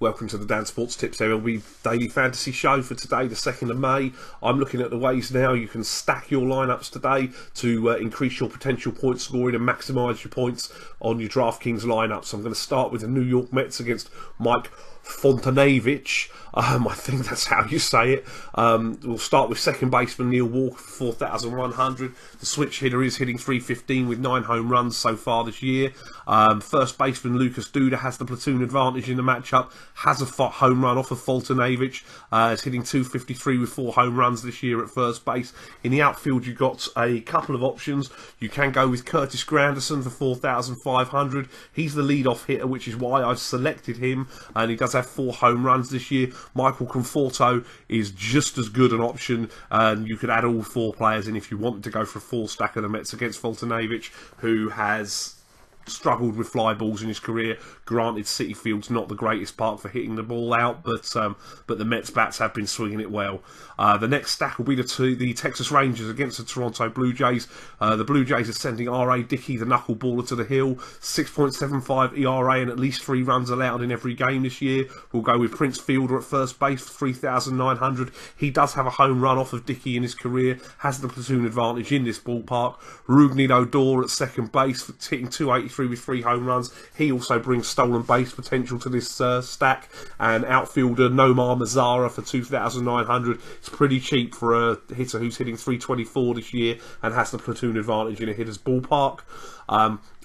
Welcome to the Dan Sports Tips MLB Daily Fantasy Show for today, the 2nd of May. I'm looking at the ways now you can stack your lineups today to increase your potential point scoring and maximise your points on your DraftKings lineup. So I'm going to start with the New York Mets against Mike Fontanevich. I think that's how you say it. We'll start with second baseman Neil Walker for 4,100. The switch hitter is hitting .315 with 9 home runs so far this year. First baseman Lucas Duda has the platoon advantage in the matchup. Has a home run off of Fontanevich. Is hitting .253 with 4 home runs this year at first base. In the outfield, you've got a couple of options. You can go with Curtis Granderson for 4,500. He's the leadoff hitter, which is why I've selected him, and he does have 4 home runs this year. Michael Conforto is just as good an option, and you could add all 4 players in if you want to go for a full stack of the Mets against Fontanevich, who has struggled with fly balls in his career. Granted, Citi Field's not the greatest park for hitting the ball out, but the Mets bats have been swinging it well. The next stack will be the Texas Rangers against the Toronto Blue Jays. The Blue Jays are sending R.A. Dickey, the knuckleballer, to the hill. 6.75 ERA and at least 3 runs allowed in every game this year. We'll go with Prince Fielder at first base for 3,900. He does have a home run off of Dickey in his career, has the platoon advantage in this ballpark. Rougned Odor at second base, hitting .283 with 3 home runs. He also brings stolen base potential to this stack. And outfielder Nomar Mazara for 2,900. It's pretty cheap for a hitter who's hitting .324 this year and has the platoon advantage in a hitter's ballpark.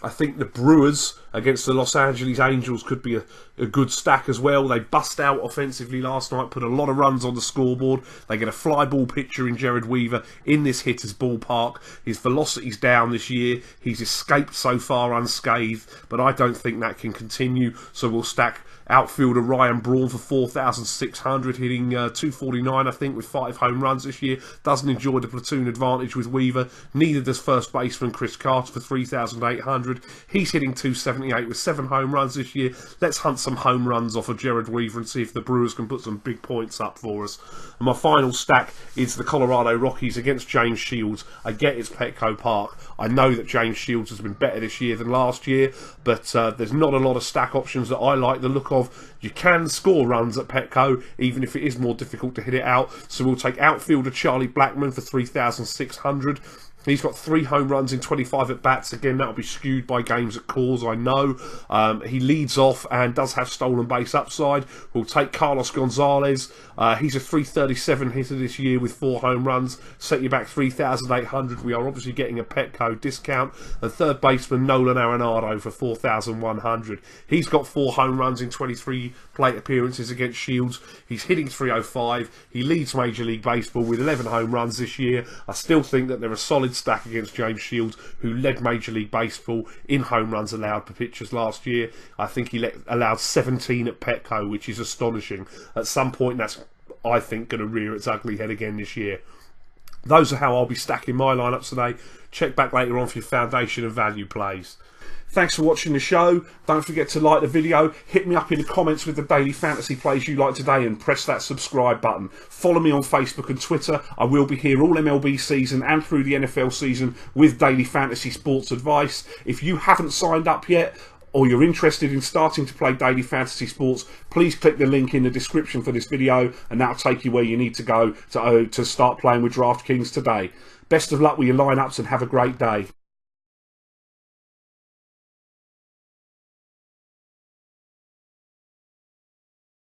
I think the Brewers against the Los Angeles Angels could be a good stack as well. They bust out offensively last night, put a lot of runs on the scoreboard. They get a fly ball pitcher in Jared Weaver in this hitter's ballpark. His velocity's down this year. He's escaped so far unscathed, but I don't think that can continue. So we'll stack outfielder Ryan Braun for 4,600, hitting .249, I think, with 5 home runs this year. Doesn't enjoy the platoon advantage with Weaver. Neither does first baseman Chris Carter for 3,800. He's hitting .278 with 7 home runs this year. Let's hunt some home runs off of Jared Weaver and see if the Brewers can put some big points up for us. And my final stack is the Colorado Rockies against James Shields. I get it's Petco Park. I know that James Shields has been better this year than last year, but there's not a lot of stack options that I like the look of. You can score runs at Petco, even if it is more difficult to hit it out. So we'll take outfielder Charlie Blackmon for 3,600. He's got 3 home runs in 25 at-bats. Again, that'll be skewed by games at Coors, I know. He leads off and does have stolen base upside. We'll take Carlos Gonzalez. He's a .337 hitter this year with 4 home runs. Set you back 3,800. We are obviously getting a Petco discount. And third baseman Nolan Arenado for 4,100. He's got 4 home runs in 23 plate appearances against Shields. He's hitting .305. He leads Major League Baseball with 11 home runs this year. I still think that they're a solid stack against James Shields, who led Major League Baseball in home runs allowed per pitchers last year. I think he allowed 17 at Petco, which is astonishing. At some point, that's, I think, going to rear its ugly head again this year. Those are how I'll be stacking my lineups today. Check back later on for your foundation and value plays. Thanks for watching the show. Don't forget to like the video. Hit me up in the comments with the daily fantasy plays you like today and press that subscribe button. Follow me on Facebook and Twitter. I will be here all MLB season and through the NFL season with daily fantasy sports advice. If you haven't signed up yet, or you're interested in starting to play daily fantasy sports, please click the link in the description for this video and that'll take you where you need to go to start playing with DraftKings today. Best of luck with your lineups and have a great day.